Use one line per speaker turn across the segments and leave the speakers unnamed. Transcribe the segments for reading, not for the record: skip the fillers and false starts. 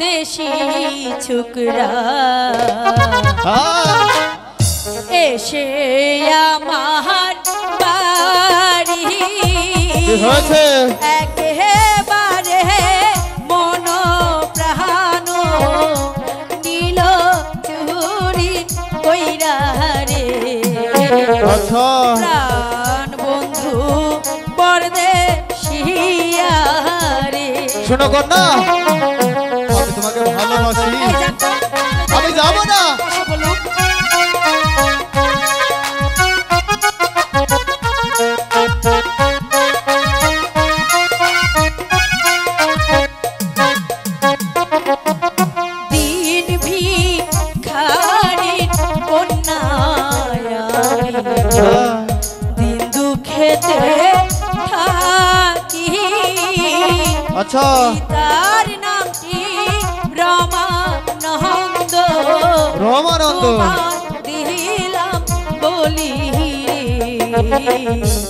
দেশি ছুকরা এসে আমার বাড়ি একেবারে মন প্রাণ নীল চুরি কইরা রে প্রাণ বন্ধু পরদেশিয়া রে।
শোনো কন্যা, আমি তোমাকে ভালোবাসি, আমি যাবো না।
দিন ভিখারি কন্যা দিন দুঃখেতে থাকি।
আচ্ছা,
তার নামটি রমানন্দ,
রমানন্দ
দিলাম বলি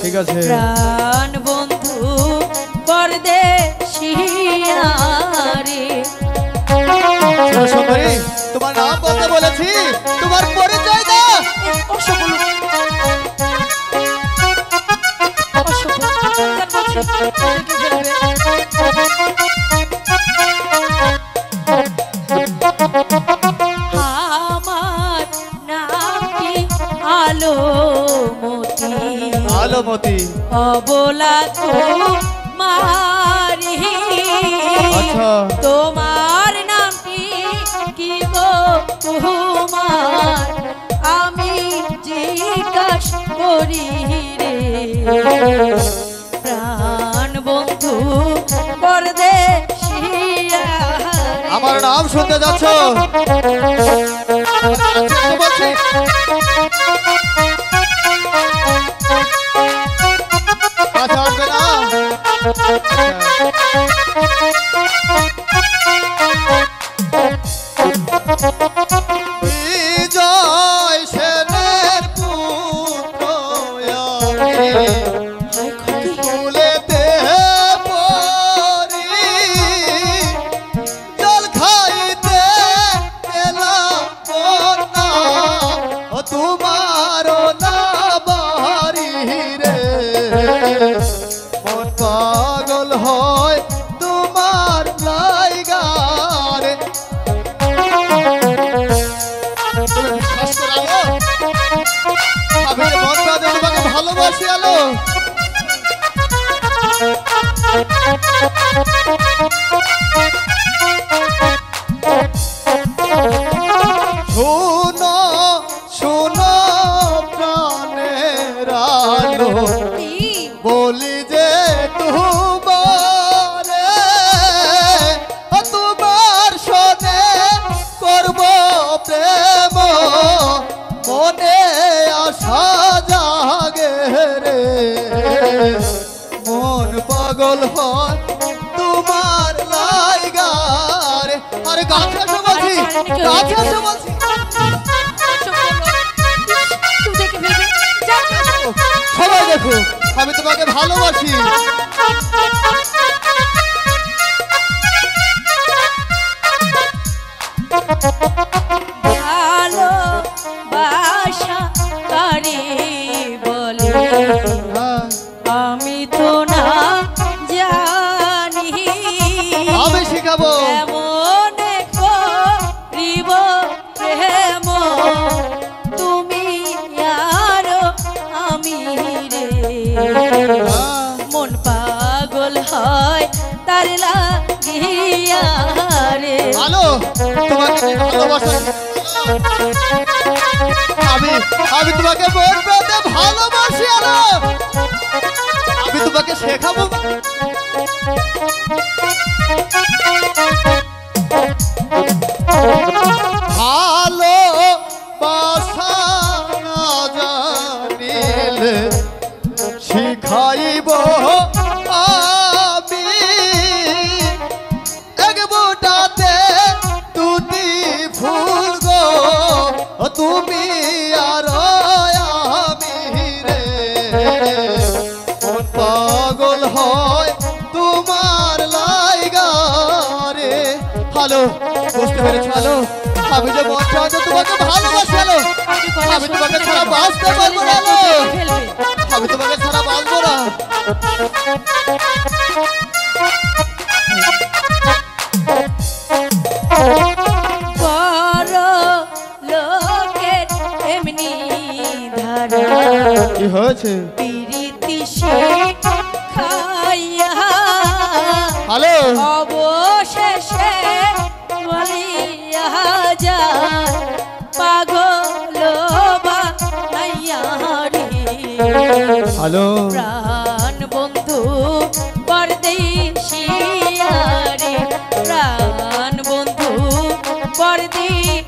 ঠিক আছে।
প্রাণ বন্ধু পরদেশিয়া রে।
তোমার নাম বলতে বলেছি, তোমার পরিচয় দাও।
আমার নামটি আলোমতি,
আলোমতি
অবলা তোমারি।
আচ্ছা,
তোমার নামটি কি গো তোমার আমি জিজ্ঞাস করি রে প্রাণ বন্ধু পরদেশিয়া।
আমার নাম শুনতে যাচ্ছ? আচ্ছা, আসবে না? বিজয় সেনের পুত্র ফুলেতে পরি জল খাইতে এলাম কন্যা, তোমার না বাড়ি রে মন পাগল হয় তোমার লাইগারে। আমি তোমাকে ভালোবাসি আলো। শোনো শোনো প্রাণের আলো, বলি যে তোমারে তোমার সনে করব প্রেম, মনে আশা জাগে রে মন পাগল হয় তোমার লাইগারে। আরে গাছে আসো বলছি, গাছে আসো বলছি। সবাই দেখো, আমি তোমাকে ভালোবাসি।
ভালোবাসা কারে বলে আমি তো না জানি,
আমি শিখাবো
এমন করিব প্রেম তুমি আর আমি রে মন পাগল হয় তার লাগিয়া রে।
ভালো, তোমাকে ভালোবাসি আমি, আমি তোমাকে মন প্রাণে ভালোবাসি আলো। আমি তোমাকে শেখাবো। ভালো বাসা না জানিলে শিখাইব আমি, এক বোটাতে দুটি ফুল গো তুমি আর আমি রে মন পাগল হয় তোমার লাইগারে। হ্যালো, বুঝতে পেরেছো হ্যালো? আমি যে মন চাইতে তোমাকে ভালোবাসি হ্যালো। আমি তোমাকে ছাড়া বাঁচতে পারবো না হ্যালো। আমি তোমাকে ছাড়া বাঁচবো না।
বড় লোকের এমনি ধারা
কি হয়েছে
প্রীতি খাইয়া
হ্যালো?
অবশেষে বলিয়া যায় পাগল বানাইয়া রে
হ্যালো?
প্রাণ বন্ধু পরদেশিয়া রে প্রাণ বন্ধু পরদেশিয়া